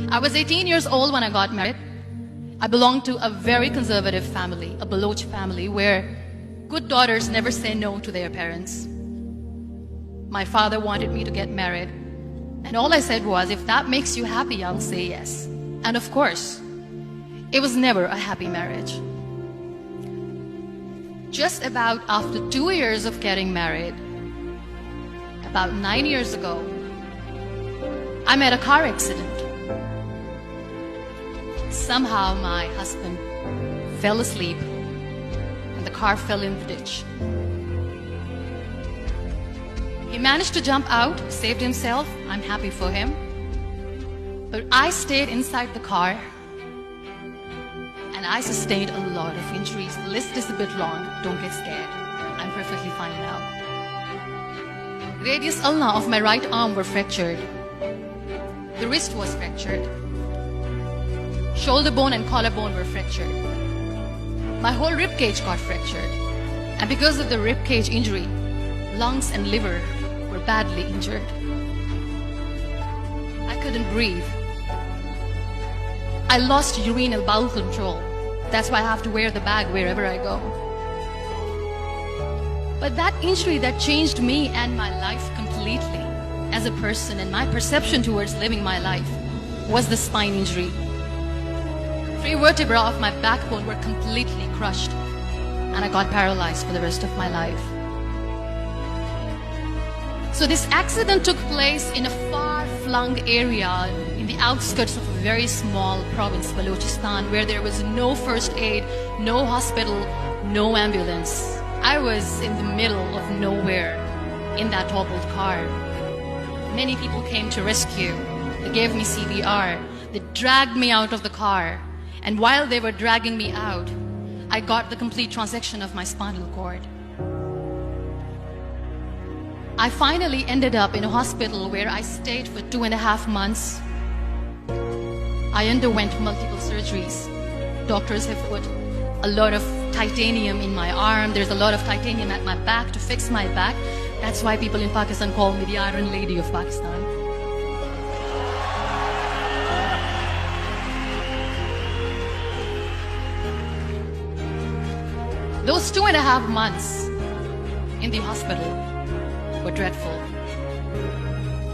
I was 18 years old when I got married. I belonged to a very conservative family, a Baloch family, where good daughters never say no to their parents. My father wanted me to get married, and all I said was, if that makes you happy, I'll say yes. And of course, it was never a happy marriage. Just about after 2 years of getting married, about 9 years ago, I met a car accident. Somehow my husband fell asleep and the car fell in the ditch. He managed to jump out, saved himself. I'm happy for him. But I stayed inside the car and I sustained a lot of injuries. The list is a bit long. Don't get scared. I'm perfectly fine now. Radius ulna of my right arm were fractured. The wrist was fractured. Shoulder bone and collarbone were fractured. My whole rib cage got fractured. And because of the rib cage injury, lungs and liver were badly injured. I couldn't breathe. I lost urinary bowel control. That's why I have to wear the bag wherever I go. But that injury that changed me and my life completely as a person and my perception towards living my life was the spine injury. 3 vertebrae of my backbone were completely crushed and I got paralyzed for the rest of my life. So this accident took place in a far-flung area in the outskirts of a very small province, Balochistan, where there was no first aid, no hospital, no ambulance. I was in the middle of nowhere in that toppled car. Many people came to rescue. They gave me CPR. They dragged me out of the car. And while they were dragging me out, I got the complete transection of my spinal cord. I finally ended up in a hospital where I stayed for 2.5 months. I underwent multiple surgeries. Doctors have put a lot of titanium in my arm. There's a lot of titanium at my back to fix my back. That's why people in Pakistan call me the Iron Lady of Pakistan. Those 2.5 months in the hospital were dreadful.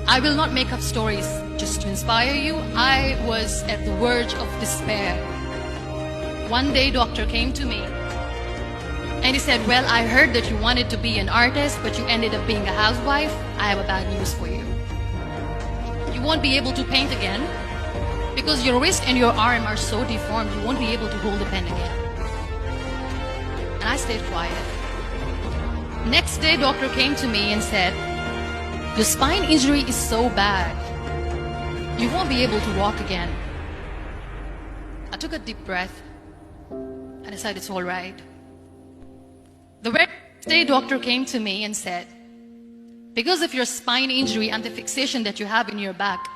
I will not make up stories just to inspire you. I was at the verge of despair. One day, doctor came to me and he said, well, I heard that you wanted to be an artist, but you ended up being a housewife. I have a bad news for you. You won't be able to paint again because your wrist and your arm are so deformed, you won't be able to hold a pen again. And I stayed quiet. Next day, doctor came to me and said, your spine injury is so bad, you won't be able to walk again. I took a deep breath and I said, it's all right. The very next day, doctor came to me and said, because of your spine injury and the fixation that you have in your back,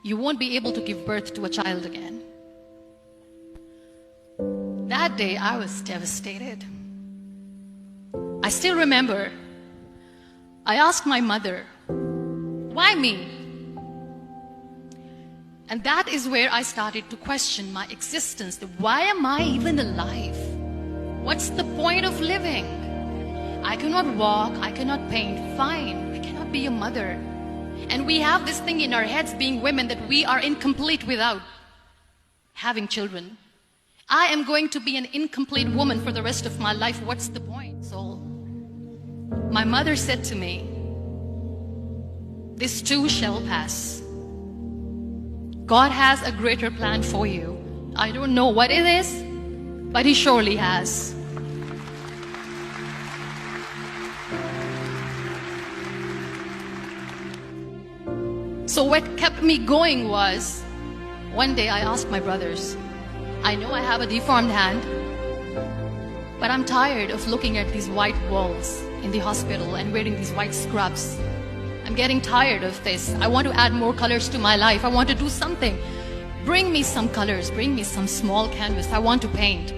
you won't be able to give birth to a child again. That day, I was devastated. I still remember, I asked my mother, why me? And that is where I started to question my existence. Why am I even alive? What's the point of living? I cannot walk, I cannot paint, fine, I cannot be a mother. And we have this thing in our heads, being women, that we are incomplete without having children. I am going to be an incomplete woman for the rest of my life. What's the point? So my mother said to me, this too shall pass. God has a greater plan for you. I don't know what it is, but He surely has. So what kept me going was, one day I asked my brothers, I know I have a deformed hand, but I'm tired of looking at these white walls in the hospital and wearing these white scrubs. I'm getting tired of this. I want to add more colors to my life. I want to do something. Bring me some colors, bring me some small canvas. I want to paint.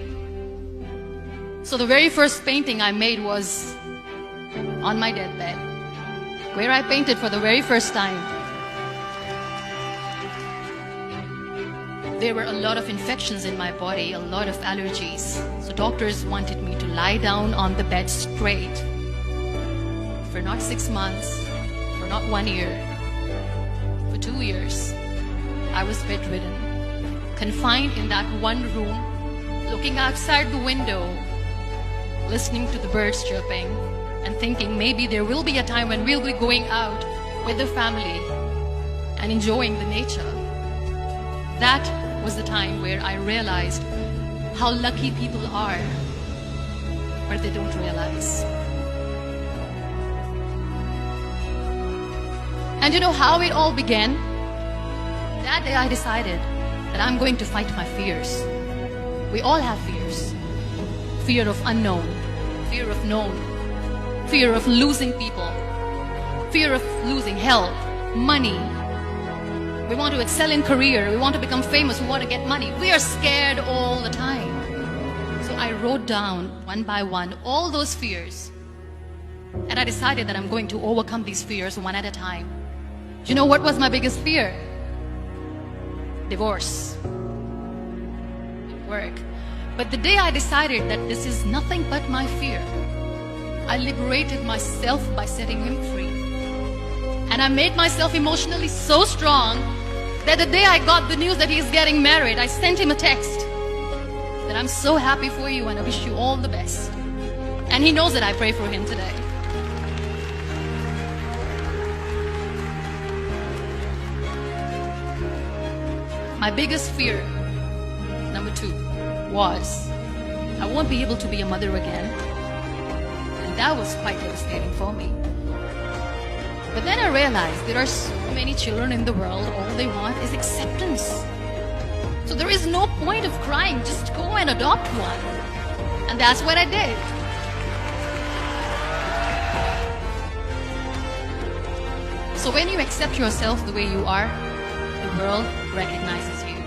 So the very first painting I made was on my deathbed, where I painted for the very first time. There were a lot of infections in my body, a lot of allergies. So doctors wanted me to lie down on the bed straight for not 6 months, for not 1 year, for 2 years. I was bedridden, confined in that one room, looking outside the window, listening to the birds chirping, and thinking maybe there will be a time when we'll be going out with the family and enjoying the nature. That was the time where I realized how lucky people are, but they don't realize. And you know how it all began? That day I decided that I'm going to fight my fears. We all have fears. Fear of unknown, fear of known, fear of losing people, fear of losing health, money. We want to excel in career, we want to become famous, we want to get money. We are scared all the time. So I wrote down one by one all those fears. And I decided that I'm going to overcome these fears one at a time. Do you know what was my biggest fear? Divorce. Didn't work. But the day I decided that this is nothing but my fear, I liberated myself by setting him free. And I made myself emotionally so strong that the day I got the news that he's getting married, I sent him a text that I'm so happy for you and I wish you all the best. And he knows that I pray for him today. My biggest fear, number 2, was I won't be able to be a mother again. And that was quite devastating for me. But then I realized there are so many children in the world, all they want is acceptance. So there is no point of crying, just go and adopt one. And that's what I did. So when you accept yourself the way you are, the world recognizes you.